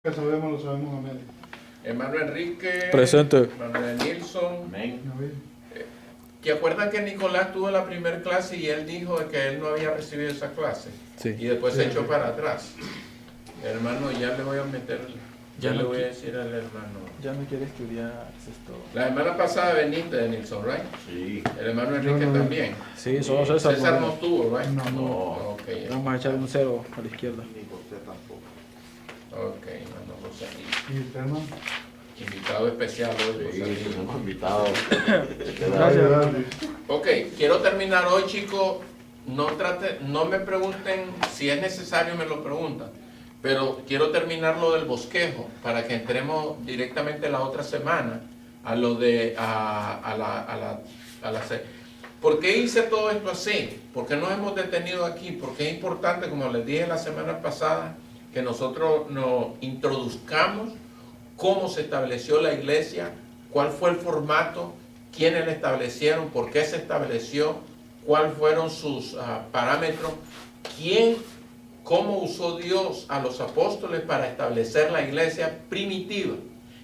Que sabemos, lo sabemos, amén. Hermano Enrique. Presente. Manuel Nilsson. Amén. ¿Te acuerdas que Nicolás tuvo la primera clase y él dijo que él no había recibido esa clase? Sí. Y después se echó para atrás. Hermano, ya le voy a meter, ya Ya le no voy a qui- decir al hermano. Ya no quiere estudiar, eso es todo. La semana pasada veniste de Nilsson, ¿right? Sí. El hermano Enrique Yo no. también. Sí, solo César. César no estuvo, ¿right? No. No. Ok, Vamos a echar un cero a la izquierda. Ni José tampoco. ok, hermano José. ¿Y usted, hermano? Invitado especial hoy, Sí, José. tenemos invitados. Gracias. Dale. Ok, quiero terminar hoy, chicos. No me pregunten si es necesario, me lo preguntan. Pero quiero terminar lo del bosquejo para que entremos directamente la otra semana a lo de ¿Por qué hice todo esto así? ¿Por qué nos hemos detenido aquí? Porque es importante, como les dije la semana pasada, que nosotros nos introduzcamos cómo se estableció la iglesia, cuál fue el formato, quiénes la establecieron, por qué se estableció, cuáles fueron sus parámetros, cómo usó Dios a los apóstoles para establecer la iglesia primitiva,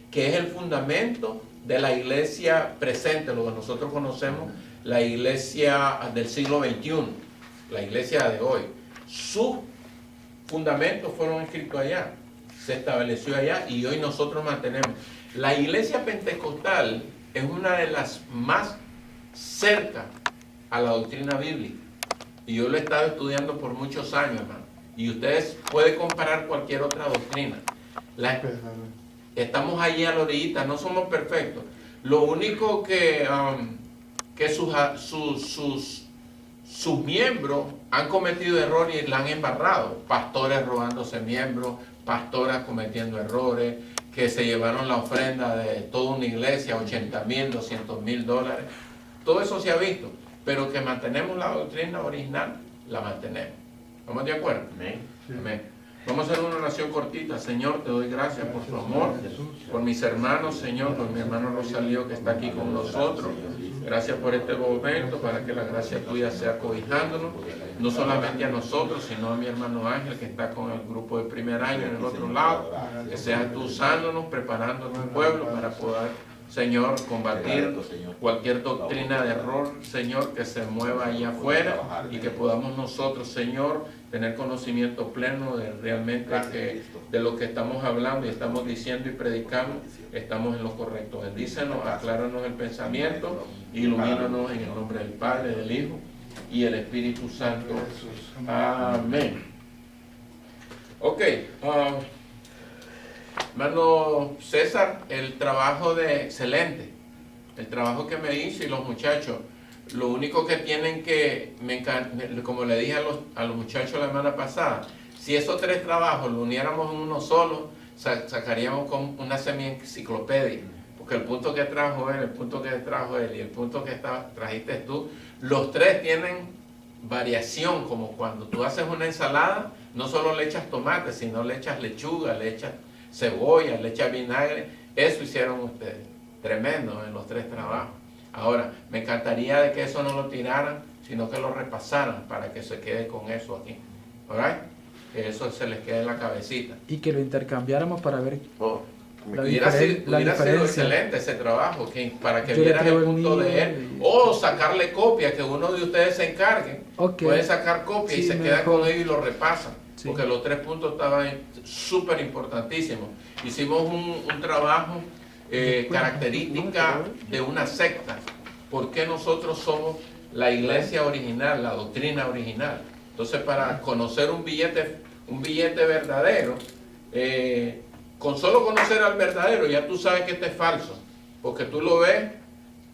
que es el fundamento de la iglesia presente, lo que nosotros conocemos, la iglesia del siglo XXI, la iglesia de hoy. Sus fundamentos fueron escritos allá, se estableció allá y hoy nosotros mantenemos. La iglesia pentecostal es una de las más cerca a la doctrina bíblica. Y yo lo he estado estudiando por muchos años, hermano. Y ustedes pueden comparar cualquier otra doctrina. Estamos allí a la orillita, no somos perfectos. Lo único que sus miembros han cometido errores y la han embarrado. Pastores robándose miembros, pastoras cometiendo errores, que se llevaron la ofrenda de toda una iglesia, 80,000, 200,000 dólares. Todo eso se ha visto, pero que mantenemos la doctrina original, la mantenemos. ¿Estamos de acuerdo? Amén. Amén. Vamos a hacer una oración cortita. Señor, te doy gracias por tu amor, por mis hermanos, Señor, por mi hermano Rosalío que está aquí con nosotros. Gracias por este momento, para que la gracia tuya sea cobijándonos, no solamente a nosotros, sino a mi hermano Ángel que está con el grupo de primer año en el otro lado. Que seas tú usándonos, preparando a tu pueblo para poder, Señor, combatir cualquier doctrina de error, Señor, que se mueva allá afuera y que podamos nosotros, Señor, tener conocimiento pleno de realmente de lo que estamos hablando y estamos diciendo y predicando, estamos en lo correcto. Bendícenos, acláranos el pensamiento, ilumínanos en el nombre del Padre, del Hijo y el Espíritu Santo. Amén. Ok, hermano César, el trabajo excelente, el trabajo que me hizo y los muchachos. Lo único que tienen que, como le dije a los muchachos la semana pasada, si esos tres trabajos lo uniéramos en uno solo, sacaríamos con una semi-enciclopedia. Porque el punto que trajo él, el punto que trajo él y el punto que trajiste tú, los tres tienen variación, como cuando tú haces una ensalada, no solo le echas tomate, sino le echas lechuga, le echas cebolla, le echas vinagre. Eso hicieron ustedes. Tremendo en los tres trabajos. Ahora, me encantaría de que eso no lo tiraran, sino que lo repasaran para que se quede con eso aquí. ¿Alright? Que eso se les quede en la cabecita. Y que lo intercambiáramos para ver Oh, la, Hubiera sido diferencia. excelente ese trabajo, para que Yo le vieran creo el el punto de mío él. y- O sacarle copia, que uno de ustedes se encargue. Ok. Puede sacar copia y Sí, se queda mejor. con ellos y lo repasan. Sí. Porque los 3 puntos estaban súper importantísimos. Hicimos un trabajo característica de una secta. ¿Por qué nosotros somos la iglesia original, la doctrina original? Entonces, para conocer un billete verdadero, con solo conocer al verdadero, ya tú sabes que este es falso. Porque tú lo ves,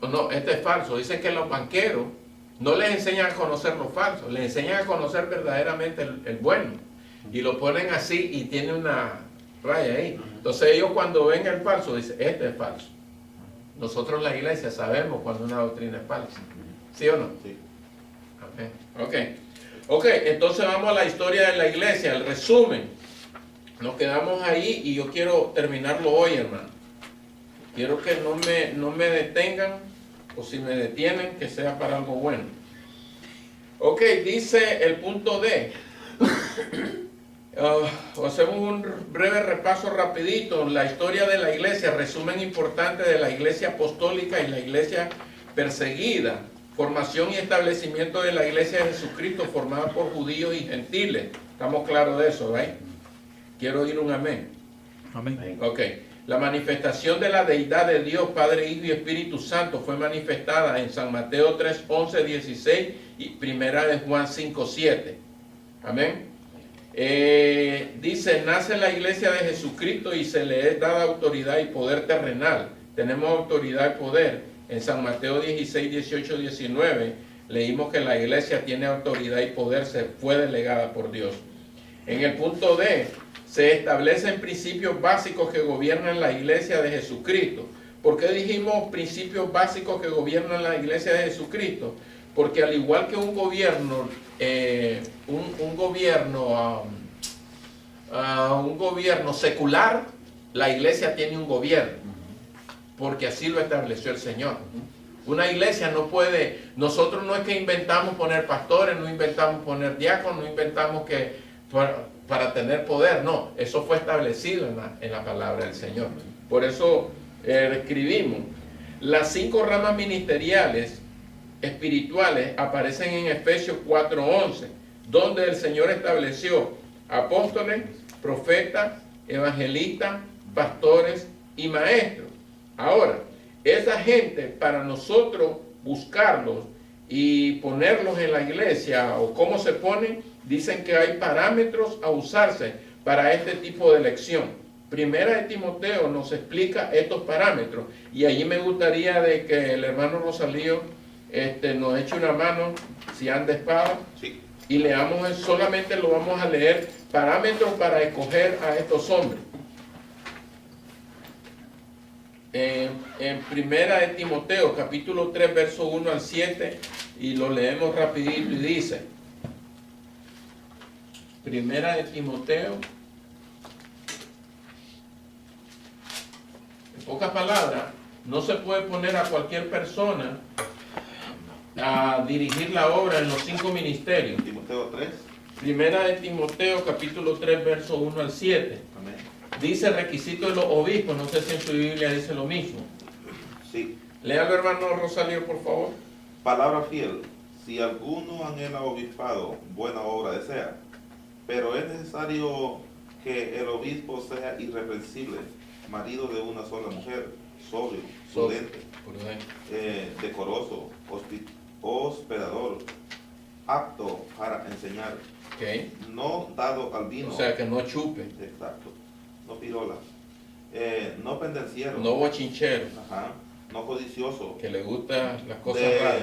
no, este es falso. Dicen que los banqueros no les enseñan a conocer lo falso, les enseñan a conocer verdaderamente el bueno. Y lo ponen así y tiene una raya ahí. Entonces ellos cuando ven el falso dicen, este es falso. Nosotros la iglesia sabemos cuando una doctrina es falsa. ¿Sí o no? sí. Ok, entonces vamos a la historia de la iglesia, el resumen. Nos quedamos ahí y yo quiero terminarlo hoy, hermano. Quiero que no me detengan, o si me detienen, que sea para algo bueno. Ok, dice el punto D. Hacemos un breve repaso rapidito. La historia de la iglesia, resumen importante de la iglesia apostólica y la iglesia perseguida. Formación y establecimiento de la iglesia de Jesucristo formada por judíos y gentiles. Estamos claros de eso, ¿right? Quiero oír un amén. Amén. Ok. La manifestación de la deidad de Dios, Padre, Hijo y Espíritu Santo fue manifestada en San Mateo 3, 11, 16 y primera de Juan 5, 7. Amén. Dice, nace la iglesia de Jesucristo y se le es dada autoridad y poder terrenal. Tenemos autoridad y poder. En San Mateo 16, 18, 19 leímos que la iglesia tiene autoridad y poder, se fue delegada por Dios. En el punto D, se establecen principios básicos que gobiernan la iglesia de Jesucristo. ¿Por qué dijimos principios básicos que gobiernan la iglesia de Jesucristo? Porque al igual que un gobierno, un gobierno secular, la iglesia tiene un gobierno, porque así lo estableció el Señor. Una iglesia no puede, nosotros no es que inventamos poner pastores, no inventamos poner diáconos, no inventamos que para tener poder, no, eso fue establecido en la palabra del Señor. Por eso escribimos, las 5 ramas ministeriales espirituales aparecen en Efesios 4:11, donde el Señor estableció apóstoles, profetas, evangelistas, pastores y maestros. Ahora, esa gente, para nosotros buscarlos y ponerlos en la iglesia, o cómo se ponen, dicen que hay parámetros a usarse para este tipo de elección. Primera de Timoteo nos explica estos parámetros, y allí me gustaría de que el hermano Rosalío nos eche una mano, si anda espada, Sí. y leamos, solamente lo vamos a leer, parámetros para escoger a estos hombres. En Primera de Timoteo, capítulo 3, verso 1 al 7, y lo leemos rapidito y dice, Primera de Timoteo, en pocas palabras, no se puede poner a cualquier persona a dirigir la obra en los 5 ministerios. Timoteo 3. Primera de Timoteo, capítulo 3, verso 1 al 7. Amén. Dice requisito de los obispos, no sé si en su Biblia dice lo mismo. Sí. Léalo, hermano Rosalío, por favor. Palabra fiel. Si alguno anhela obispado, buena obra desea. Pero es necesario que el obispo sea irreprensible, marido de una sola mujer, sobrio, prudente, decoroso, hospedador, apto para enseñar, Okay. no dado al vino. O sea, que no chupe, Exacto. No pirola. No pendenciero. no bochinchero, Ajá. No codicioso. que le gustan las cosas de, raras.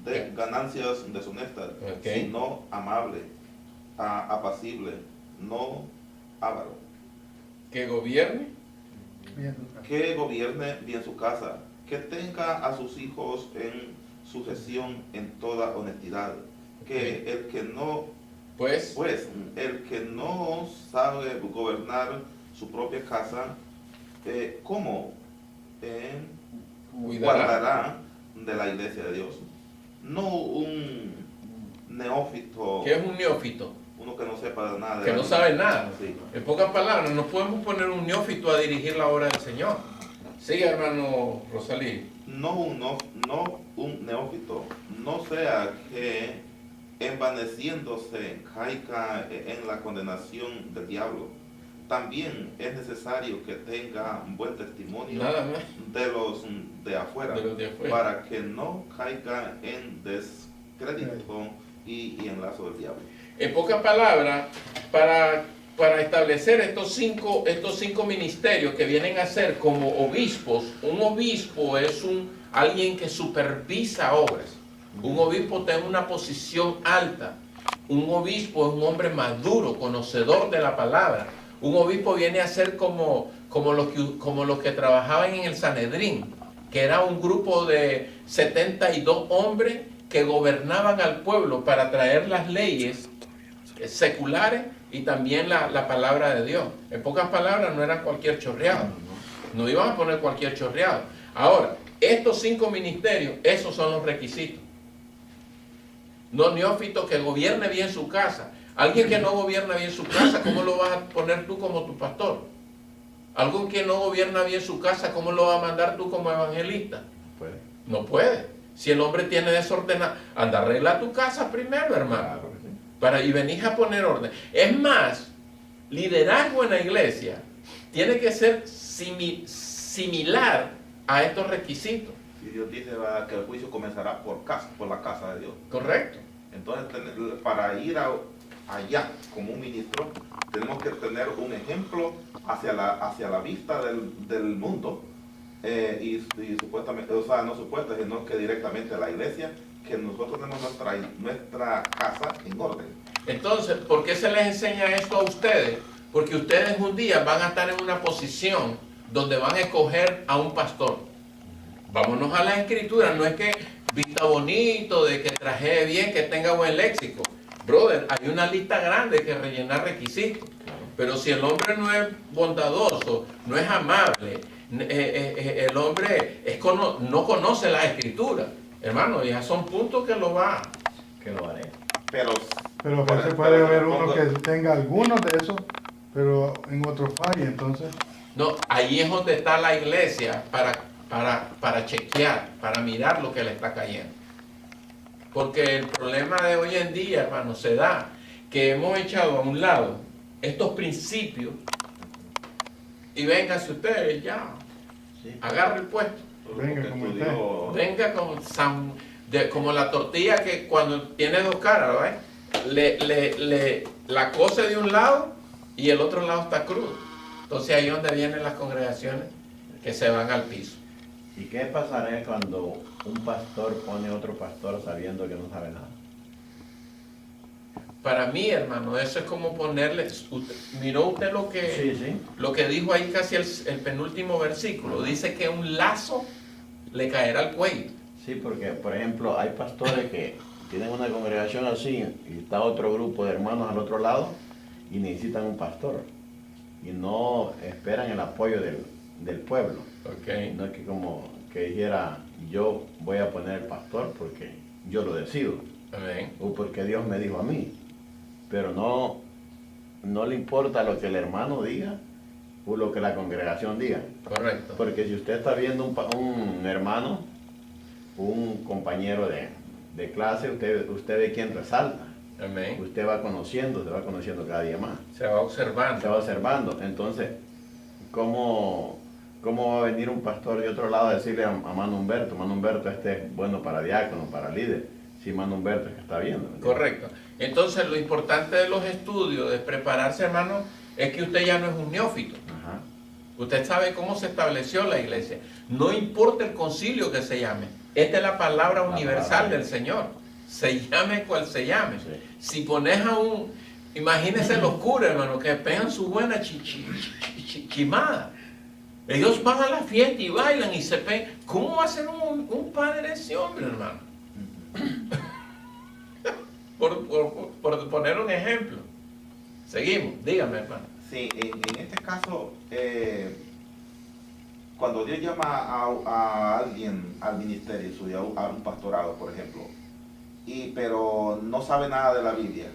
de ganancias deshonestas, Ok. sino amable, apacible, no avaro, Que gobierne, que gobierne bien su casa, que tenga a sus hijos en sujeción en toda honestidad, que Ok. el que no, pues, el que no sabe gobernar su propia casa, ¿cómo cuidará. guardará de la iglesia de Dios? No un neófito, ¿Qué es un neófito? uno que no sepa nada. Que no sabe nada. Sí. En pocas palabras, no podemos poner un neófito a dirigir la obra del Señor. Sigue, hermano Rosalí. No un neófito, no sea que envaneciéndose caiga en la condenación del diablo. También es necesario que tenga un buen testimonio Nada más. de los de afuera, De los de afuera. para que no caiga en descrédito y en lazo del diablo. En pocas palabras, para establecer estos cinco ministerios que vienen a ser como obispos, un obispo es alguien que supervisa obras. Un obispo tiene una posición alta. Un obispo es un hombre maduro, conocedor de la palabra. Un obispo viene a ser como los que trabajaban en el Sanedrín, que era un grupo de 72 hombres que gobernaban al pueblo para traer las leyes seculares y también la palabra de Dios. En pocas palabras, no eran cualquier chorreado. No iban a poner cualquier chorreado. Ahora, estos 5 ministerios, esos son los requisitos. No neófito que gobierne bien su casa. Alguien que no gobierna bien su casa, ¿cómo lo vas a poner tú como tu pastor? Alguien que no gobierna bien su casa, ¿cómo lo vas a mandar tú como evangelista? Pues, No puede. Si el hombre tiene desordenado, anda, arregla tu casa primero, hermano. claro que sí. Y venís a poner orden. Es más, liderazgo en la iglesia tiene que ser similar a estos requisitos. Y Dios dice que el juicio comenzará por la casa de Dios. ¿Correcto? Entonces, para ir allá como un ministro, tenemos que tener un ejemplo hacia la vista del mundo y supuestamente, o sea, no supuestamente, sino que directamente a la iglesia, que nosotros tenemos nuestra casa en orden. Entonces, ¿por qué se les enseña esto a ustedes? Porque ustedes un día van a estar en una posición donde van a escoger a un pastor. Vámonos a las escrituras, no es que vista bonito, de que traje bien, que tenga buen léxico. Brother, hay una lista grande que rellenar requisitos. Pero si el hombre no es bondadoso, no es amable, el hombre no conoce las escrituras, hermano, ya son puntos que lo haré. Pero Pero a veces puede haber uno que tenga algunos de esos, pero en otros falle, entonces. No, ahí es donde está la iglesia para chequear, para mirar lo que le está cayendo. Porque el problema de hoy en día, hermano, se da que hemos echado a un lado estos principios y véngase ustedes ya, agarre el puesto. Venga, como usted. Venga como la tortilla que cuando tiene dos caras, ¿ves? La cose de un lado y el otro lado está crudo. Entonces ahí es donde vienen las congregaciones que se van al piso. ¿Y qué pasará cuando un pastor pone a otro pastor sabiendo que no sabe nada? Para mí, hermano, eso es como ponerle... ¿Miró usted lo que dijo ahí casi el penúltimo versículo? Dice que un lazo le caerá al cuello. Sí, porque, por ejemplo, hay pastores que tienen una congregación así y está otro grupo de hermanos al otro lado y necesitan un pastor. Y no esperan el apoyo del pueblo. Okay. No es que como que dijera, yo voy a poner el pastor porque yo lo decido. Amén. O porque Dios me dijo a mí. Pero no le importa lo que el hermano diga o lo que la congregación diga. Correcto. Porque si usted está viendo un hermano, un compañero de clase, usted ve quién resalta. Amén. Usted va conociendo, se va conociendo cada día más. Se va observando. Se va observando. Entonces, ¿cómo va a venir un pastor de otro lado a decirle a Mano Humberto, este es bueno para diácono, para líder? Si Mano Humberto es que está viendo. ¿Entiendes? Correcto. Entonces, lo importante de los estudios, de prepararse, hermano, es que usted ya no es un neófito. Ajá. Usted sabe cómo se estableció la iglesia. No importa el concilio que se llame. Esta es la palabra universal del Señor. Se llame cual se llame. Sí. Si pones a imagínese los curas, hermano, que pegan su buena chimada. Ellos van a la fiesta y bailan y se pegan. ¿Cómo va a ser un padre ese hombre, hermano? por poner un ejemplo. Seguimos, dígame, hermano. Sí, en este caso, cuando Dios llama a alguien al ministerio suyo, a un pastorado, por ejemplo, pero no sabe nada de la Biblia,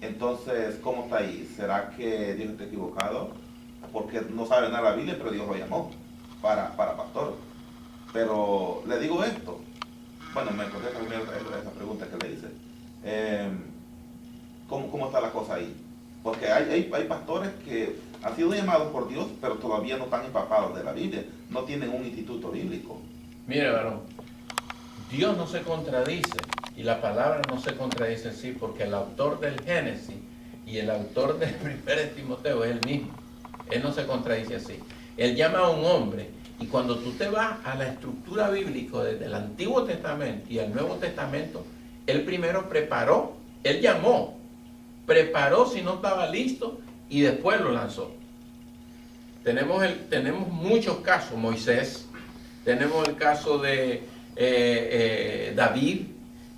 entonces, ¿cómo está ahí? ¿Será que Dios está equivocado? Porque no sabe nada de la Biblia, pero Dios lo llamó para pastor. Pero le digo esto. Bueno, me contesta esa pregunta que le hice. ¿Cómo está la cosa ahí? Porque hay pastores que han sido llamados por Dios, pero todavía no están empapados de la Biblia. No tienen un instituto bíblico. Mire, varón, Dios no se contradice y la palabra no se contradice en sí, porque el autor del Génesis y el autor del 1 Timoteo es el mismo. Él no se contradice así. Él llama a un hombre y cuando tú te vas a la estructura bíblica desde el Antiguo Testamento y el Nuevo Testamento, él primero preparó, él llamó, preparó si no estaba listo y después lo lanzó. Tenemos muchos casos, Moisés, tenemos el caso de David,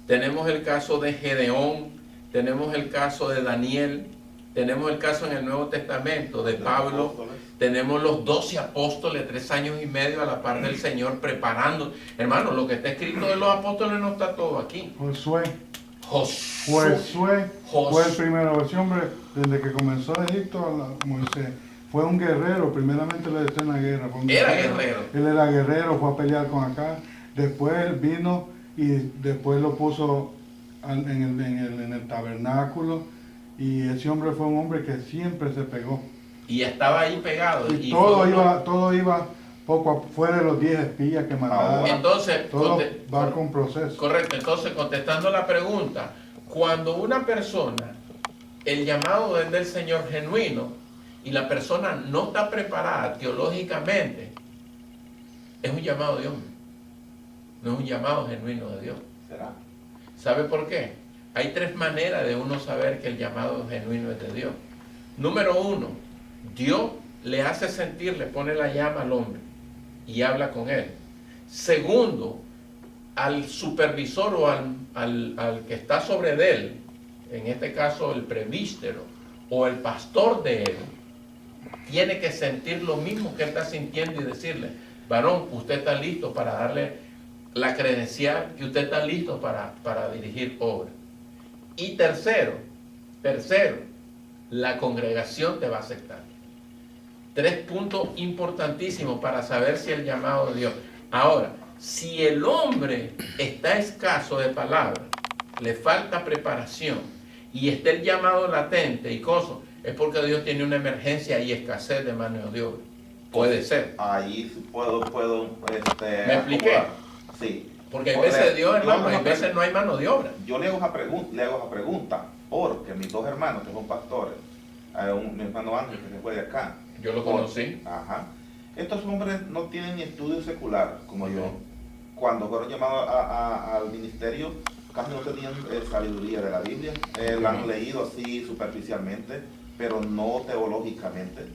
tenemos el caso de Gedeón, tenemos el caso de Daniel, tenemos el caso en el Nuevo Testamento de Pablo, tenemos los 12 apóstoles, 3 años y medio a la par del Señor preparando. Hermano, lo que está escrito de los apóstoles no está todo aquí. Josué fue el primero. Ese hombre, desde que comenzó de Egipto a Moisés, fue un guerrero. Primeramente le decían la guerra. Fue un Era guerrero. Él era guerrero, fue a pelear con acá. Después él vino y después lo puso en el tabernáculo. Y ese hombre fue un hombre que siempre se pegó. Y estaba ahí pegado. Y fue todo iba poco fuera de los 10 espías que mandaban. Entonces, Todo va con proceso. correcto. Entonces, contestando la pregunta, cuando una persona, el llamado es del Señor genuino y la persona no está preparada teológicamente, es un llamado de hombre. No es un llamado genuino de Dios. ¿Será? ¿Sabe por qué? Hay 3 maneras de uno saber que el llamado genuino es de Dios. Número 1, Dios le hace sentir, le pone la llama al hombre y habla con él. Segundo, al supervisor o al que está sobre de él, en este caso el presbítero o el pastor de él, tiene que sentir lo mismo que él está sintiendo y decirle, varón, usted está listo para darle la credencial, que usted está listo para dirigir obra. Y tercero, la congregación te va a aceptar. 3 puntos importantísimos para saber si el llamado de Dios. Ahora, si el hombre está escaso de palabra, le falta preparación y está el llamado latente y cosas, es porque Dios tiene una emergencia y escasez de mano de obra. Puede ser. Ahí sí puedo ¿Me expliqué? acomodar. Sí. Porque hay veces Dios, hermano, hay yo veces no hay mano de obra. le hago esa pregunta porque mis 2 hermanos que son pastores, mi hermano Ángel que se fue de acá. Yo lo conocí. Ajá. Estos hombres no tienen ni estudio secular como yo. Cuando fueron llamados al ministerio, casi no tenían sabiduría de la Biblia. La han leído así superficialmente, pero no teológicamente.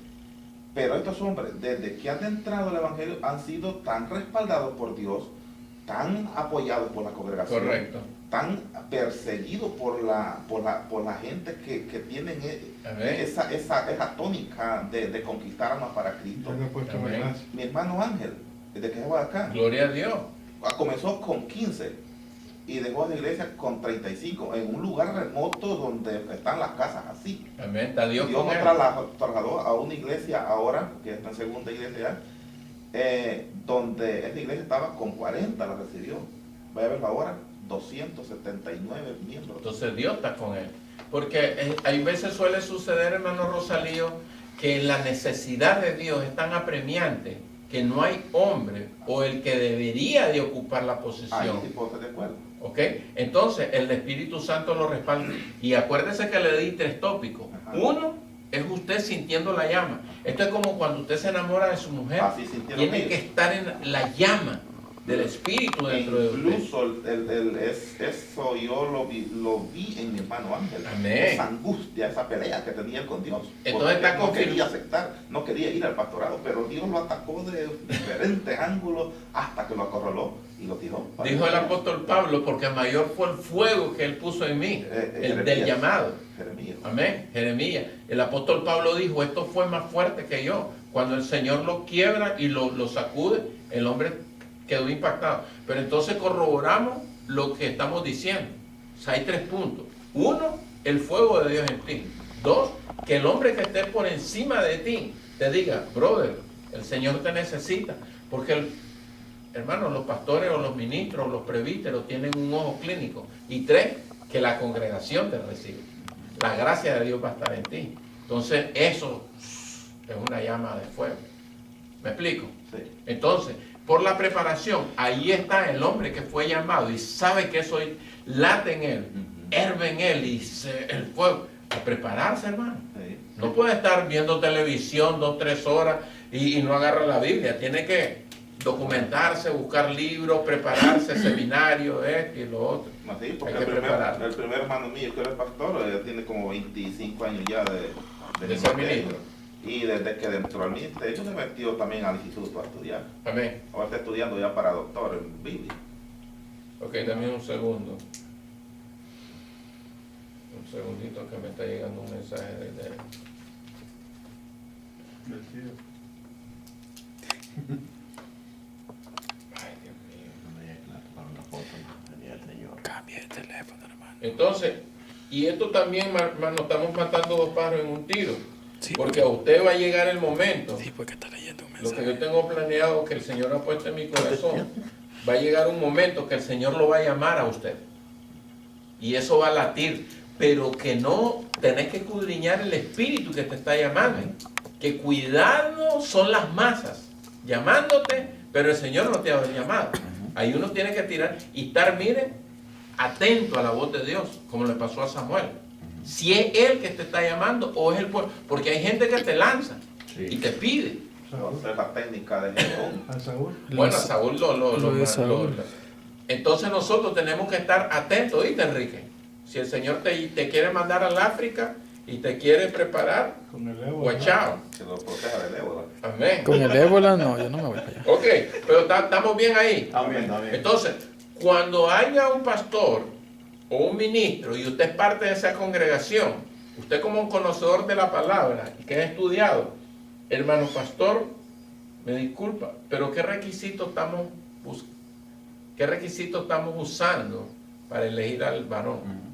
Pero estos hombres, desde que han entrado al Evangelio, han sido tan respaldados por Dios, tan apoyados por la congregación, Correcto. tan perseguidos por la gente que tienen esa tónica de conquistar almas para Cristo. Yo le he puesto la Amén. gracia. Mi hermano Ángel, desde que llegó acá, Gloria a Dios. comenzó con 15 y dejó la iglesia con 35 en un lugar remoto donde están las casas así. Amén. Está Dios Dios con nos él. trasladó a una iglesia ahora, que está en segunda iglesia ya, donde esta iglesia estaba con 40, la recibió. Vaya a verlo ahora, 279 miembros. Entonces Dios está con él. Porque hay veces suele suceder, hermano Rosalío, que la necesidad de Dios es tan apremiante que no hay hombre o el que debería de ocupar la Ahí posición. sí puedo estar de acuerdo. ¿Ok? Entonces el Espíritu Santo lo respalda. Y acuérdese que le di 3 tópicos. Ajá. Uno es usted sintiendo la llama. Esto es como cuando usted se enamora de su mujer. Así sintieron Tiene ellos. que estar en la llama del Espíritu dentro de usted. Incluso eso yo lo vi en mi hermano Ángel. Amén. Esa angustia, esa pelea que tenía él con Dios. Entonces está no confirmado. quería aceptar, no quería ir al pastorado, pero Dios lo atacó de diferentes ángulos hasta que lo acorraló y lo tiró. Dijo el apóstol Pablo, porque mayor fue el fuego que él puso en mí, el del Jeremías. llamado. Jeremías. Amén, Jeremías. El apóstol Pablo dijo, esto fue más fuerte que yo. Cuando el Señor lo quiebra y lo sacude, el hombre quedó impactado. Pero entonces corroboramos lo que estamos diciendo. O sea, hay 3 puntos. 1, el fuego de Dios en ti. 2, que el hombre que esté por encima de ti te diga, brother, el Señor te necesita. Porque, hermano, los pastores o los ministros o los presbíteros tienen un ojo clínico. Y 3, que la congregación te recibe. La gracia de Dios va a estar en ti. Entonces, eso es una llama de fuego. ¿Me explico? Sí. Entonces, por la preparación, ahí está el hombre que fue llamado y sabe que eso late en él, herve en él y el fuego. A prepararse, hermano. Sí. No puede estar viendo televisión 2, 3 horas y no agarra la Biblia. Tiene que documentarse, buscar libros, prepararse, seminarios, esto y lo otro. Así, porque Hay que prepararlo. el primer hermano mío que era pastor, tiene como 25 años ya de ser ministerio. ministro. Y desde que entró al ministerio se metió también al instituto a estudiar. Amén. Ahora está estudiando ya para doctor en Biblia. Ok, dame un segundo. Un segundito que me está llegando un mensaje de Ay, Dios mío. No me haya claro para una foto, no, tenía el Señor. Cambie de teléfono, hermano. Entonces, y esto también, hermano, estamos matando dos pájaros en un tiro. Sí, Porque a usted va a llegar el momento, Sí, porque está leyendo un lo mensaje. que yo tengo planeado, que el Señor ha puesto en mi corazón, va a llegar un momento que el Señor lo va a llamar a usted. Y eso va a latir, pero que no tenés que escudriñar el espíritu que te está llamando. Que cuidado son las masas llamándote, pero el Señor no te ha llamado. Ahí uno tiene que tirar y estar, mire, atento a la voz de Dios, como le pasó a Samuel. Si es Él que te está llamando o es el pueblo, porque hay gente que te lanza y te pide. Esa es la técnica de Gedeón. ¿A Saúl? Bueno, Saúl lo de Saúl. entonces nosotros tenemos que estar atentos, ¿viste, Enrique? Si el Señor te quiere mandar al África y te quiere preparar, Con el ébola. guachao. Que lo proteja del ébola. Amén. Con el ébola, no, yo no me voy para allá. Ok, pero estamos bien ahí. Amén, amén. Entonces, cuando haya un pastor o un ministro y usted es parte de esa congregación, usted como un conocedor de la palabra y que ha estudiado, hermano pastor, me disculpa, pero ¿qué requisitos estamos usando para elegir al varón?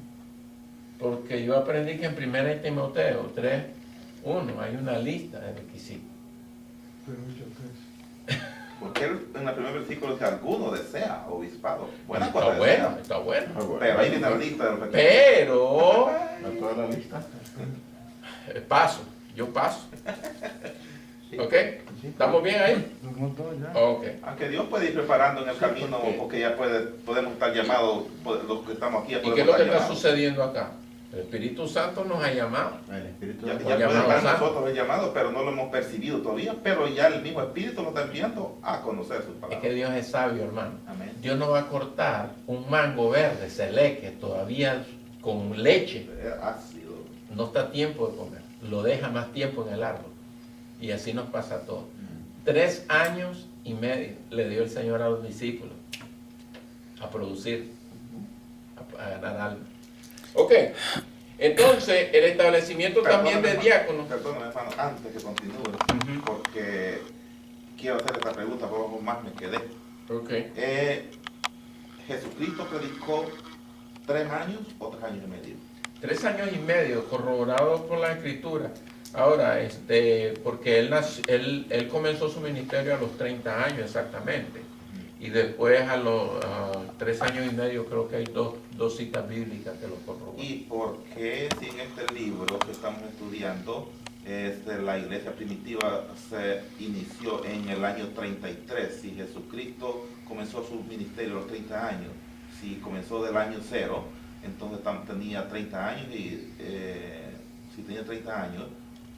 Porque yo aprendí que en 1 Timoteo 3:1 hay una lista de requisitos. Pero yo qué sé. Porque él en el primer versículo dice, alguno desea obispado. Buena Está cosa bueno, desea. está bueno. Pero ahí viene la lista de los requisitos. Pero ¿A toda la lista? paso, yo paso. ¿Ok? ¿Estamos bien ahí? Lo montó ya. Ok. Aunque Dios puede ir preparando en el camino, porque- porque ya podemos estar llamados, los que estamos aquí ya ¿Y qué podemos es lo que estar está llamados. sucediendo acá? El Espíritu Santo nos ha llamado. El Espíritu Ya, Santo. ya Llamado puede para santo. nosotros el llamado, pero no lo hemos percibido todavía, pero ya el mismo Espíritu nos está enviando a conocer sus Es palabras. que Dios es sabio, hermano. Amén. Dios no va a cortar un mango verde, seleque, todavía con leche. Ácido. No está a tiempo de comer. Lo deja más tiempo en el árbol. Y así nos pasa a todos. 3 años y medio le dio el Señor a los discípulos a producir, a ganar alma. Ok, entonces el establecimiento también de diáconos. Perdóname, hermano, antes que continúe, Ujú. porque quiero hacer esta pregunta, por lo más me quedé. Ok, ¿Jesucristo predicó 3 años o 3 años y medio? 3 años y medio, corroborado por la Escritura. Ahora, porque él comenzó su ministerio a los 30 años exactamente. Y después a los 3 años y medio creo que hay dos citas bíblicas que lo corroboran. ¿Y por qué si en este libro que estamos estudiando, la iglesia primitiva se inició en el año 33? Si Jesucristo comenzó su ministerio a los 30 años, si comenzó del año 0, entonces tenía 30 años y si tenía 30 años,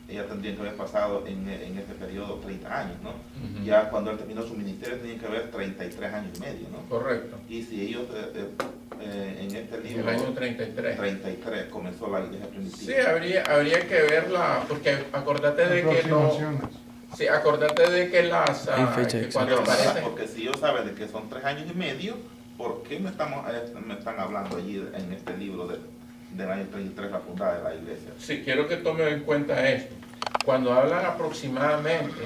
ella tendría que haber pasado en este periodo 30 años, ¿no? Ujú. Ya cuando él terminó su ministerio tenía que haber 33 años y medio, ¿no? Correcto, Y si ellos en este en libro el año 33. 33 comenzó la iglesia primitiva. Sí, habría que verla, porque acordate de que no... Aproximaciones. Sí, acordate de que las... Hay fecha que exacta. cuando aparece... Porque si ellos saben de que son 3 años y medio, ¿por qué me están hablando allí en este libro del año 33, la fundada de la iglesia? Sí, quiero que tomen en cuenta esto. Cuando hablan aproximadamente,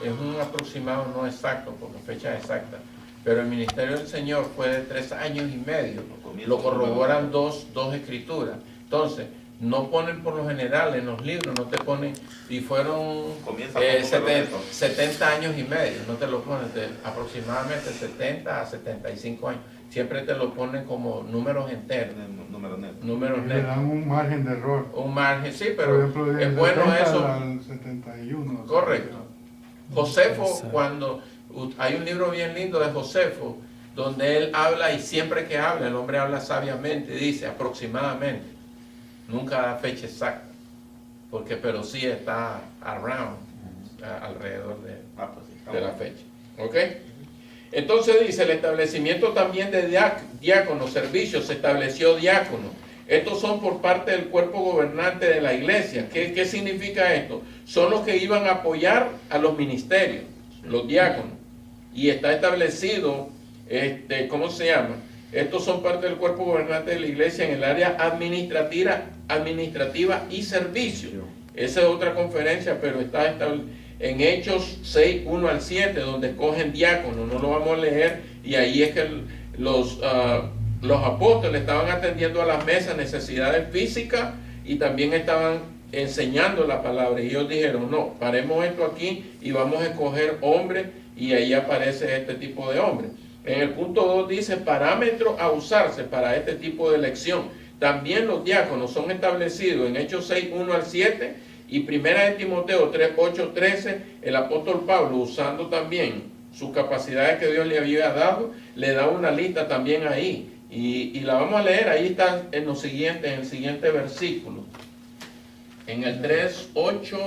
es un aproximado no exacto, porque fecha exacta, pero el ministerio del Señor fue de 3 años y medio. Lo corroboran dos escrituras. Entonces, no ponen por lo general en los libros, no te ponen, y fueron Comienza con números 70 años y medio, no te lo ponen, aproximadamente 70 a 75 años. Siempre te lo ponen como números enteros, Número neto. números Y le netos. dan un margen de error. Un margen, sí, Por pero ejemplo, del es bueno 70 eso. al 71. Correcto. Josefo, Exacto. cuando hay un libro bien lindo de Josefo, donde él habla y siempre que habla, el hombre habla sabiamente, dice aproximadamente, nunca da fecha exacta, pero sí está alrededor Pues sí, de la fecha. ¿Ok? Entonces dice, el establecimiento también de diáconos, servicios, se estableció diácono. Estos son por parte del cuerpo gobernante de la iglesia. ¿Qué significa esto? Son los que iban a apoyar a los ministerios, los diáconos. Y está establecido, ¿cómo se llama? Estos son parte del cuerpo gobernante de la iglesia en el área administrativa y servicio. Esa es otra conferencia, pero está en Hechos 6, 1 al 7, donde escogen diáconos. No lo vamos a leer, y ahí es que los apóstoles estaban atendiendo a las mesas necesidades físicas y también estaban enseñando la palabra. Y ellos dijeron, no, paremos esto aquí y vamos a escoger hombres, y ahí aparece este tipo de hombres. En el punto 2 dice, parámetros a usarse para este tipo de elección. También los diáconos son establecidos en Hechos 6, 1 al 7 y 1 de Timoteo 3, 8, 13. El apóstol Pablo, usando también sus capacidades que Dios le había dado, le da una lista también ahí. Y la vamos a leer, ahí está en el siguiente versículo. En el 3, 8,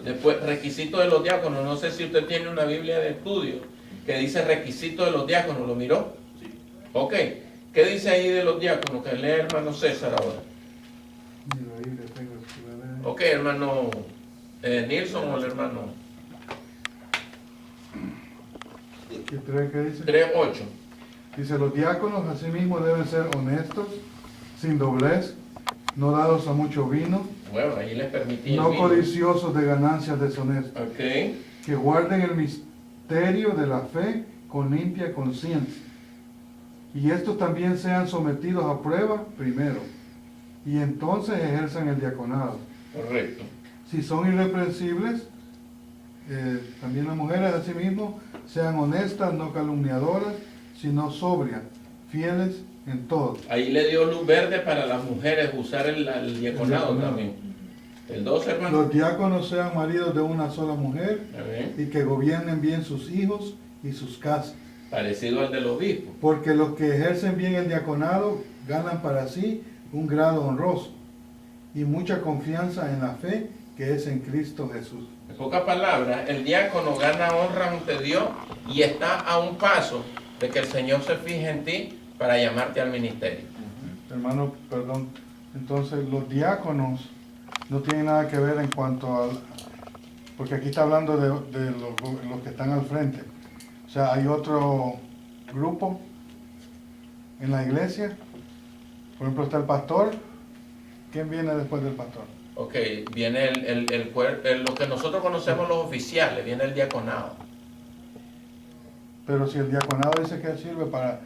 después, requisito de los diáconos. No sé si usted tiene una Biblia de estudio que dice requisito de los diáconos, ¿lo miró? Sí. Ok, ¿qué dice ahí de los diáconos? Que lee hermano César ahora. Mira, ahí le tengo que leer. Ok, hermano Nilsson o el hermano ¿Qué dice? 3, 8. Dice, los diáconos asimismo deben ser honestos, sin doblez, no dados a mucho vino, Bueno, ahí les permití el no vino. codiciosos de ganancias deshonestas, Ok, que guarden el misterio de la fe con limpia conciencia. Y estos también sean sometidos a prueba primero, y entonces ejerzan el diaconado. correcto. Si son irreprensibles, también las mujeres asimismo sean honestas, no calumniadoras, sino sobrias, fieles en todo. Ahí le dio luz verde para las mujeres usar el diaconado diaconado. también. El 12, hermano. Los diáconos sean maridos de una sola mujer A ver, y que gobiernen bien sus hijos y sus casas. parecido al del obispo. Porque los que ejercen bien el diaconado ganan para sí un grado honroso y mucha confianza en la fe que es en Cristo Jesús. En pocas palabras, el diácono gana honra ante Dios y está a un paso de que el Señor se fije en ti para llamarte al ministerio. Hermano, perdón. Entonces, los diáconos no tienen nada que ver en cuanto al... Porque aquí está hablando de los que están al frente. O sea, hay otro grupo en la iglesia. Por ejemplo, está el pastor. ¿Quién viene después del pastor? Ok, viene lo que nosotros conocemos los oficiales, viene el diaconado. Pero si el diaconado dice que sirve para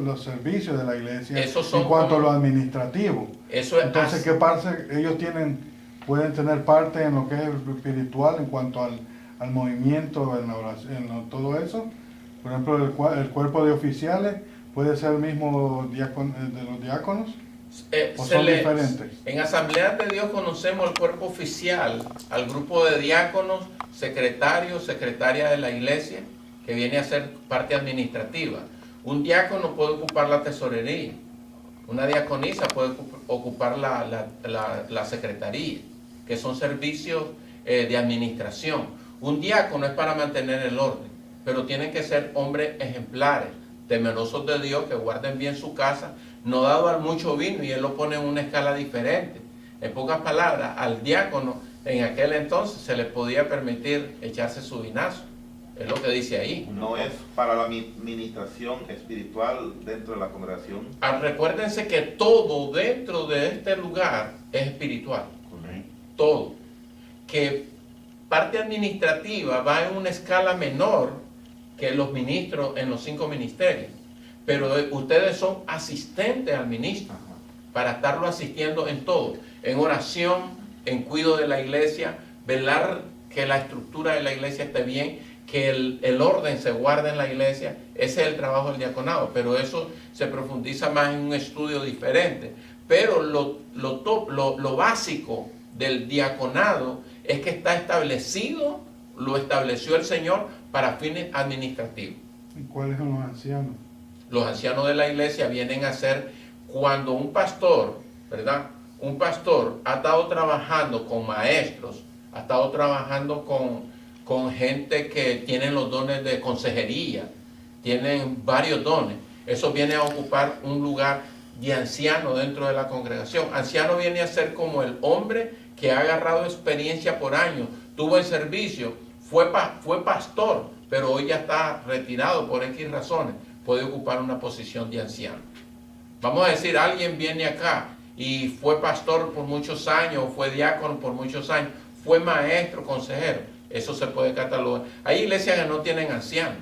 los servicios de la iglesia, Esos son en cuanto a como- lo administrativo. Eso es Entonces, ¿qué parte ellos pueden tener parte en lo que es espiritual en cuanto al movimiento, en la oración, todo eso? Por ejemplo, el cuerpo de oficiales puede ser el mismo de los diáconos, o son diferentes. En Asambleas de Dios conocemos el cuerpo oficial, al grupo de diáconos, secretarios, secretarias de la iglesia, que viene a ser parte administrativa. Un diácono puede ocupar la tesorería, una diaconisa puede ocupar la secretaría, que son servicios de administración. Un diácono es para mantener el orden, pero tienen que ser hombres ejemplares, temerosos de Dios, que guarden bien su casa, no dado al mucho vino, y él lo pone en una escala diferente. En pocas palabras, al diácono en aquel entonces se le podía permitir echarse su vinazo. Es lo que dice ahí. No es para la administración espiritual dentro de la congregación. Recuérdense que todo dentro de este lugar es espiritual. Correcto. Todo. Que parte administrativa va en una escala menor que los ministros en los 5 ministerios. Pero ustedes son asistentes al ministro para estarlo asistiendo en todo. En oración, en cuidado de la iglesia, velar que la estructura de la iglesia esté bien, que el orden se guarde en la iglesia. Ese es el trabajo del diaconado, pero eso se profundiza más en un estudio diferente. Pero lo básico del diaconado es que está establecido, lo estableció el Señor para fines administrativos. ¿Y cuáles son los ancianos? Los ancianos de la iglesia vienen a ser cuando un pastor, ¿verdad? Un pastor ha estado trabajando con maestros, ha estado trabajando con gente que tienen los dones de consejería, tienen varios dones. Eso viene a ocupar un lugar de anciano dentro de la congregación. Anciano viene a ser como el hombre que ha agarrado experiencia por años, tuvo el servicio, fue pastor, pero hoy ya está retirado por X razones, puede ocupar una posición de anciano. Vamos a decir, alguien viene acá y fue pastor por muchos años, fue diácono por muchos años, fue maestro, consejero. Eso se puede catalogar. Hay iglesias que no tienen ancianos.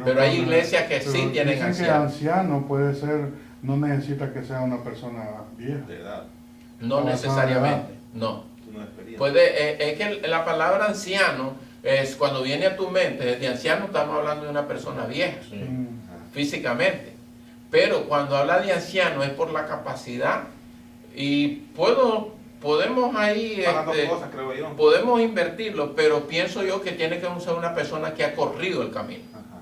Pero hay iglesias que sí pero tienen dicen que ancianos. anciano puede ser, no necesita que sea una persona vieja. De edad, No Avanzada necesariamente, edad. no. es una experiencia. Es que la palabra anciano, es cuando viene a tu mente, de anciano estamos hablando de una persona vieja, físicamente. Pero cuando habla de anciano es por la capacidad y podemos ahí, Para dos cosas, creo yo. podemos invertirlo, pero pienso yo que tiene que ser una persona que ha corrido el camino, Ajá.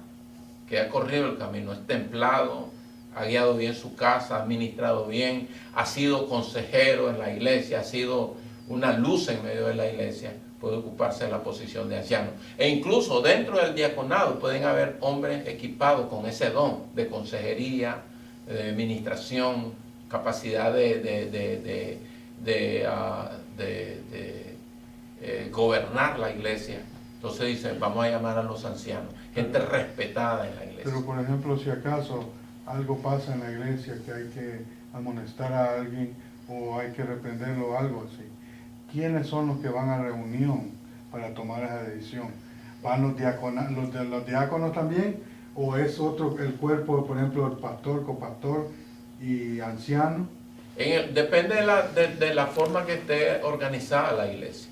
que ha corrido el camino, es templado, ha guiado bien su casa, ha administrado bien, ha sido consejero en la iglesia, ha sido una luz en medio de la iglesia, puede ocuparse de la posición de anciano. E incluso dentro del diaconado pueden haber hombres equipados con ese don de consejería, de administración, capacidad de gobernar la iglesia. Entonces dicen, vamos a llamar a los ancianos, gente respetada en la iglesia. Pero por ejemplo, si acaso algo pasa en la iglesia que hay que amonestar a alguien o hay que reprenderlo o algo así, ¿quiénes son los que van a reunión para tomar esa decisión? ¿Van los diáconos también? ¿O es otro el cuerpo, por ejemplo, el pastor, copastor y anciano? Depende de la forma que esté organizada la iglesia.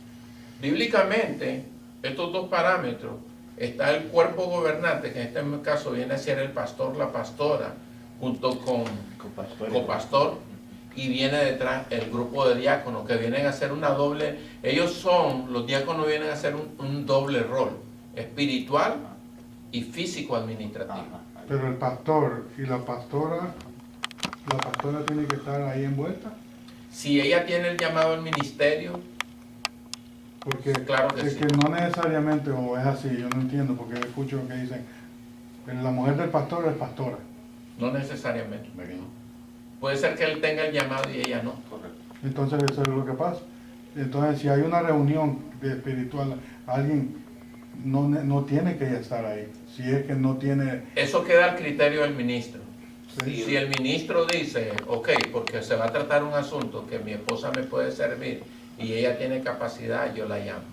Bíblicamente, estos dos parámetros, está el cuerpo gobernante, que en este caso viene a ser el pastor, la pastora, junto con copastor, y viene detrás el grupo de diáconos, que vienen a hacer una doble, los diáconos vienen a hacer un doble rol, espiritual y físico administrativo. Pero el pastor y la pastora tiene que estar ahí envuelta. Si ella tiene el llamado al ministerio, Porque claro que es sí. que no necesariamente, o es así, yo no entiendo, porque escucho que dicen, la mujer del pastor es pastora. no necesariamente. Puede ser que él tenga el llamado y ella no. Correcto. Entonces eso es lo que pasa. Entonces si hay una reunión de espiritual, alguien no tiene que estar ahí. Si es que no tiene... Eso queda al criterio del ministro. Sí. Si el ministro dice, ok, porque se va a tratar un asunto que mi esposa me puede servir y ella tiene capacidad, yo la llamo.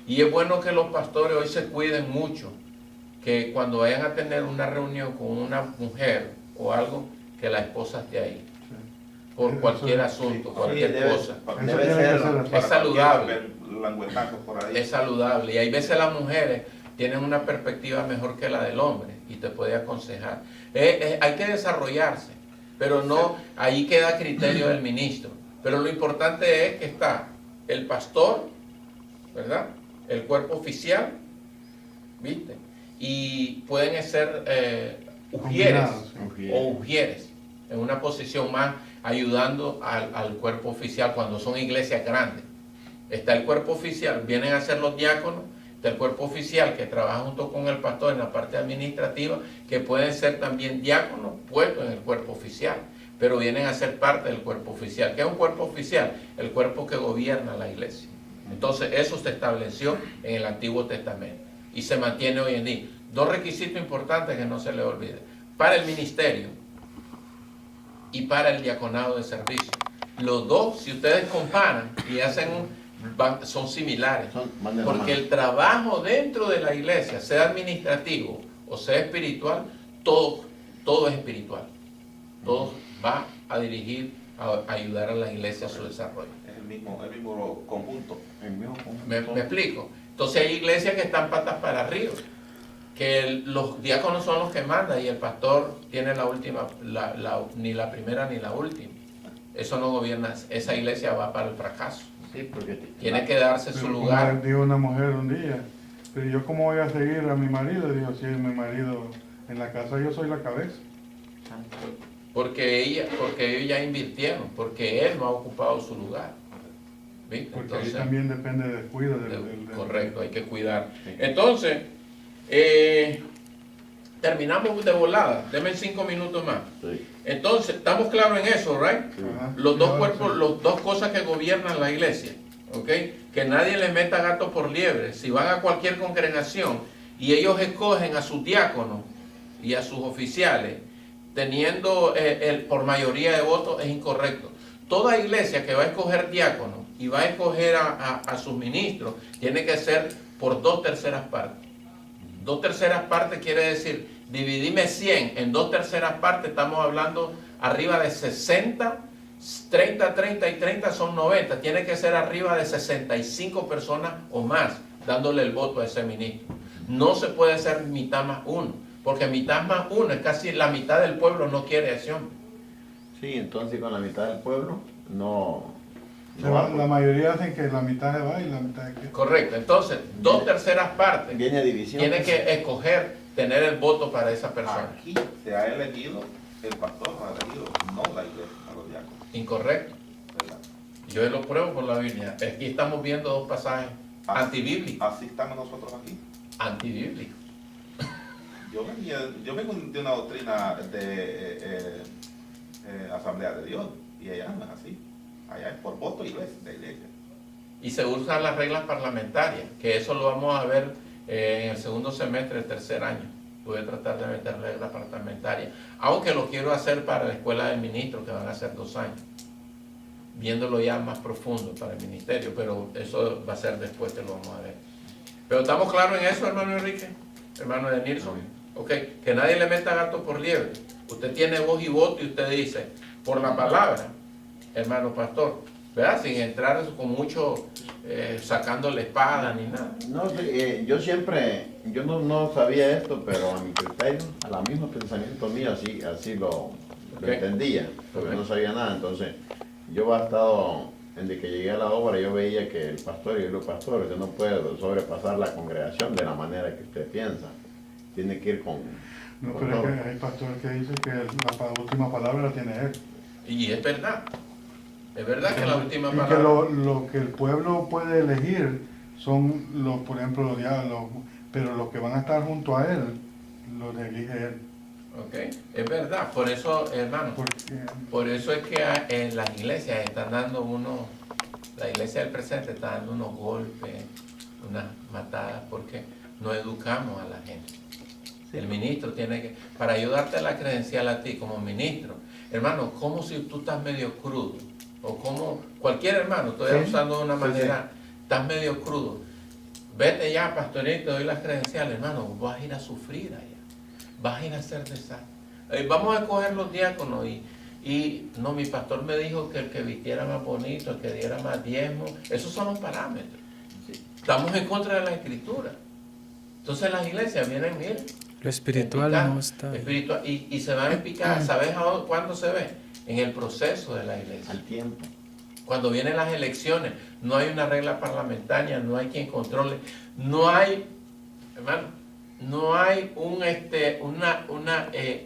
Y es bueno que los pastores hoy se cuiden mucho, que cuando vayan a tener una reunión con una mujer o algo, que la esposa esté ahí. Por Eso- cualquier sí, asunto, Sí, cualquier debe- cosa. Eso Debe tiene ser, que ser así. Es saludable. Languetazos por ahí. Es saludable. Y hay veces las mujeres tienen una perspectiva mejor que la del hombre y te puede aconsejar. Hay que desarrollarse, pero no, ahí queda a criterio del ministro. Pero lo importante es que está el pastor, ¿verdad? El cuerpo oficial, ¿viste? Y pueden ser ujieres Combinados, o ujieres en una posición más ayudando al cuerpo oficial cuando son iglesias grandes. Está el cuerpo oficial, vienen a ser los diáconos, está el cuerpo oficial que trabaja junto con el pastor en la parte administrativa, que pueden ser también diáconos puestos en el cuerpo oficial, pero vienen a ser parte del cuerpo oficial. ¿Qué es un cuerpo oficial? El cuerpo que gobierna la iglesia. Entonces eso se estableció en el Antiguo Testamento y se mantiene hoy en día. Dos requisitos importantes que no se le olvide: para el ministerio y para el diaconado de servicio. Los dos, si ustedes comparan y hacen son similares, Van de la porque mano. el trabajo dentro de la iglesia, sea administrativo o sea espiritual, todo es espiritual. Todo va a dirigir, a ayudar a la iglesia a su desarrollo. Es el mismo conjunto. El mismo conjunto. ¿Me explico? Entonces hay iglesias que están patas para arriba, que los diáconos son los que mandan y el pastor tiene la última, ni la primera ni la última. Eso no gobierna, esa iglesia va para el fracaso. Sí, porque Tiene que darse su Pero lugar. como dijo una mujer un día, pero yo cómo voy a seguir a mi marido, dijo, si mi marido en la casa yo soy la cabeza. Porque ellos ya invirtieron, porque él no ha ocupado su lugar. ¿Viste? Porque Entonces, ahí también depende del cuidado correcto, hay que cuidar. Entonces, terminamos de volada. Denme 5 minutos más. Sí. Entonces, estamos claros en eso, ¿right? Ajá. Los dos Sí, cuerpos, sí. las dos cosas que gobiernan la iglesia, ¿ok? Que nadie le meta gato por liebre. Si van a cualquier congregación y ellos escogen a sus diáconos y a sus oficiales, teniendo por mayoría de votos, es incorrecto. Toda iglesia que va a escoger diáconos y va a escoger a sus ministros, tiene que ser por 2/3 partes. 2/3 partes quiere decir dividime 100 en 2/3 partes, estamos hablando arriba de 60, 30, 30 y 30 son 90. Tiene que ser arriba de 65 personas o más dándole el voto a ese ministro. No se puede ser mitad más uno, porque mitad más uno es casi la mitad del pueblo no quiere a ese hombre. Sí, entonces con la mitad del pueblo no La mayoría hacen que la mitad se va y la mitad se queda. Correcto, entonces 2/3 partes viene a división. tiene que escoger tener el voto para esa persona. Aquí se ha elegido, el pastor ha elegido, no la iglesia, a los diáconos, Incorrecto. ¿verdad? Yo lo pruebo por la Biblia. Aquí estamos viendo dos pasajes antibíblicos. Así estamos nosotros aquí. Antibíblicos. Yo vengo de una doctrina de Asamblea de Dios, y allá no es así. Allá es por voto de iglesia. Y se usan las reglas parlamentarias, que eso lo vamos a ver en el segundo semestre del tercer año. Voy a tratar de meter reglas parlamentarias, aunque lo quiero hacer para la escuela del ministro, que van a ser 2 años, viéndolo ya más profundo para el ministerio, pero eso va a ser después que lo vamos a ver. Pero ¿estamos claros en eso, hermano Enrique? Hermano de Nilsson. Ok, que nadie le meta gato por liebre. Usted tiene voz y voto y usted dice, por la palabra, hermano pastor, ¿verdad? Sin entrar con mucho sacando la espada ni nada. No, yo no sabía esto, pero a mi criterio, a la mismo pensamiento mío, así lo entendía, porque no sabía nada. Entonces, yo he estado, desde que llegué a la obra, yo veía que el pastor y los pastores, usted no puede sobrepasar la congregación de la manera que usted piensa. Tiene que ir con Pero todo. es que hay pastores que dicen que la última palabra la tiene él. Y es verdad. Es verdad que la última Y que palabra... lo que el pueblo puede elegir son los, por ejemplo, los diálogos, pero los que van a estar junto a él, los elige él. Ok, es verdad. Por eso, hermano, Porque por eso es que en las iglesias están dando la iglesia del presente está dando unos golpes, unas matadas, porque no educamos a la gente. El ministro tiene que, para ayudarte a la credencial a ti como ministro, hermano, como si tú estás medio crudo, o como cualquier hermano, estoy usando de una manera, estás medio crudo, vete ya, pastorito, doy las credenciales, hermano, vas a ir a sufrir allá, vas a ir a hacer desastre. Vamos a coger los diáconos y no, mi pastor me dijo que el que vistiera más bonito, el que diera más diezmo, esos son los parámetros. Estamos en contra de la escritura. Entonces las iglesias vienen, miren, Lo espiritual no está ahí. espiritual, y se van a picar. ¿Sabes cuándo se ve? En el proceso de la iglesia. Al tiempo. Cuando vienen las elecciones, no hay una regla parlamentaria, no hay quien controle, no hay, hermano, no hay un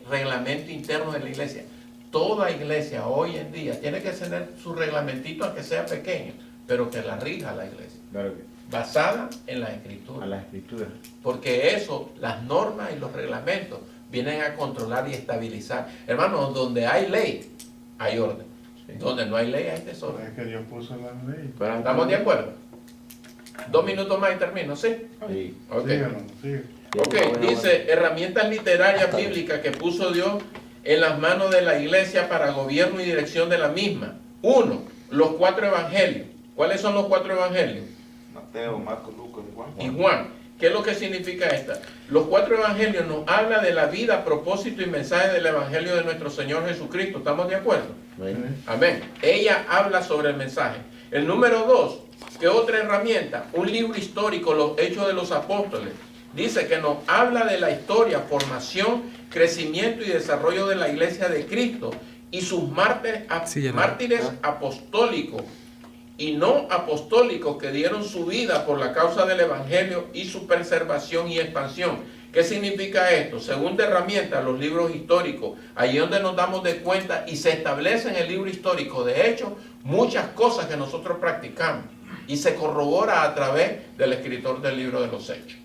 reglamento interno de la iglesia. Toda iglesia hoy en día tiene que tener su reglamentito, aunque sea pequeño, pero que la rija la iglesia, Claro que basada en la a escritura. la escritura. Porque eso, las normas y los reglamentos vienen a controlar y estabilizar. Hermanos, donde hay ley, hay orden. Donde no hay ley, hay desorden. es que Dios puso la ley. ¿Estamos de acuerdo? 2 minutos más y termino, ¿sí? Sí. Ok. Síguelo, sigue. Ok, dice, herramientas literarias bíblicas que puso Dios en las manos de la iglesia para gobierno y dirección de la misma. 1, los 4 evangelios. ¿Cuáles son los 4 evangelios? Mateo, Marcos, Lucas y Juan. Y Juan. ¿Qué es lo que significa esta? Los 4 evangelios nos hablan de la vida, propósito y mensaje del evangelio de nuestro Señor Jesucristo. ¿Estamos de acuerdo? Amén. Ella habla sobre el mensaje. El número 2, ¿qué otra herramienta? Un libro histórico, Los Hechos de los Apóstoles. Dice que nos habla de la historia, formación, crecimiento y desarrollo de la iglesia de Cristo y sus mártires apostólicos y no apostólicos que dieron su vida por la causa del evangelio y su preservación y expansión. ¿Qué significa esto? Segunda herramienta, los libros históricos, allí donde nos damos de cuenta y se establece en el libro histórico, de hecho, muchas cosas que nosotros practicamos y se corrobora a través del escritor del libro de los Hechos.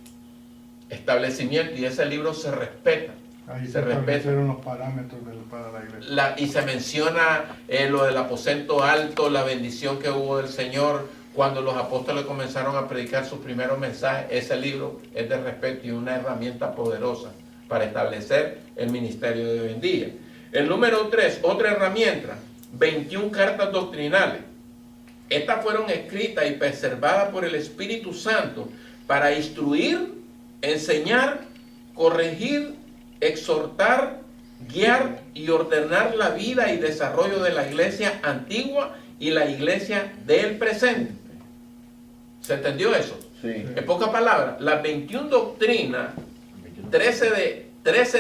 Establecimiento, y ese libro se respeta. Ahí Se se respeta. establecieron los parámetros para la iglesia. Y se menciona lo del aposento alto, la bendición que hubo del Señor cuando los apóstoles comenzaron a predicar sus primeros mensajes. Ese libro es de respeto y una herramienta poderosa para establecer el ministerio de hoy en día. El número 3, otra herramienta, 21 cartas doctrinales. Estas fueron escritas y preservadas por el Espíritu Santo para instruir, enseñar, corregir exhortar, guiar y ordenar la vida y desarrollo de la iglesia antigua y la iglesia del presente. ¿Se entendió eso? Sí. En pocas palabras, las 21 doctrinas, 13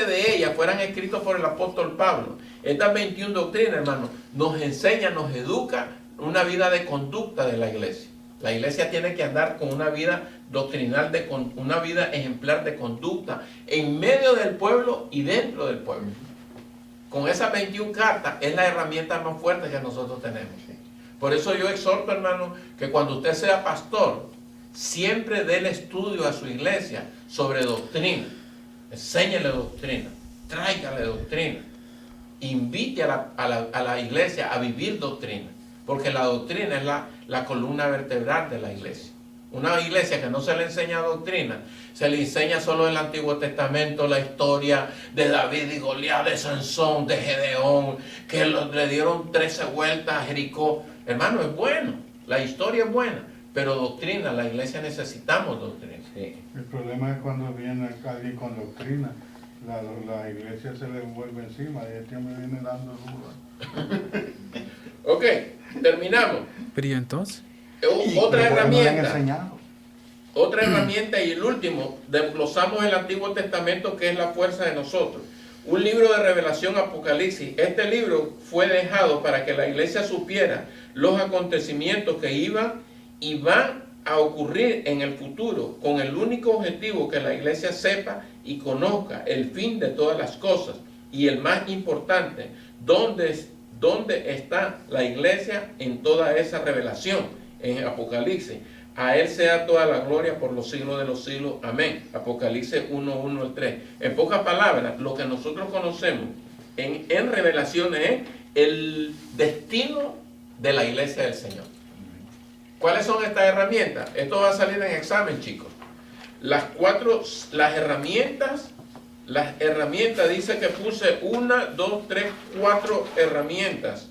de ellas fueran escritas por el apóstol Pablo. Estas 21 doctrinas, hermanos, nos enseñan, nos educa una vida de conducta de la iglesia. La iglesia tiene que andar con una vida doctrinal, una vida ejemplar de conducta en medio del pueblo y dentro del pueblo. Con esas 21 cartas es la herramienta más fuerte que nosotros tenemos. Por eso yo exhorto, hermano, que cuando usted sea pastor, siempre dé el estudio a su iglesia sobre doctrina. Enséñele doctrina, tráigale doctrina. Invite a la iglesia a vivir doctrina, porque la doctrina es la columna vertebral de la iglesia. Una iglesia que no se le enseña doctrina, se le enseña solo el Antiguo Testamento, la historia de David y Goliat, de Sansón, de Gedeón, que le dieron 13 vueltas a Jericó. Hermano, es bueno, la historia es buena, pero doctrina, la iglesia necesitamos doctrina. Sí. El problema es cuando viene alguien con doctrina, la iglesia se le vuelve encima y este hombre viene dando duro. Ok, terminamos. Pero ¿y entonces? Otra Pero no le han herramienta. enseñado. Otra herramienta y el último, desglosamos el Antiguo Testamento, que es la fuerza de nosotros. Un libro de revelación, Apocalipsis. Este libro fue dejado para que la iglesia supiera los acontecimientos que iban y van a ocurrir en el futuro, con el único objetivo que la iglesia sepa y conozca el fin de todas las cosas. Y el más importante, ¿dónde está la iglesia en toda esa revelación? En Apocalipsis. A Él sea toda la gloria por los siglos de los siglos. Amén. Apocalipsis 1:1 al 3. En pocas palabras, lo que nosotros conocemos en revelaciones es el destino de la iglesia del Señor. ¿Cuáles son estas herramientas? Esto va a salir en examen, chicos. Las herramientas, dice que puse 1, 2, 3, 4 herramientas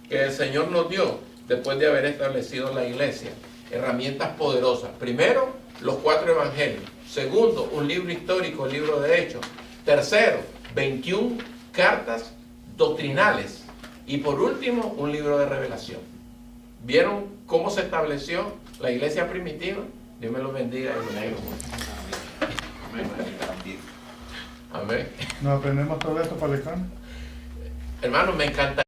que el Señor nos dio después de haber establecido la iglesia. Herramientas poderosas. Primero, los 4 evangelios. Segundo, un libro histórico, el libro de Hechos. Tercero, 21 cartas doctrinales. Y por último, un libro de revelación. ¿Vieron cómo se estableció la iglesia primitiva? Dios me lo bendiga y me alegro mucho. Amén. ¿Nos aprendemos todo esto para el examen? Hermano, me encanta.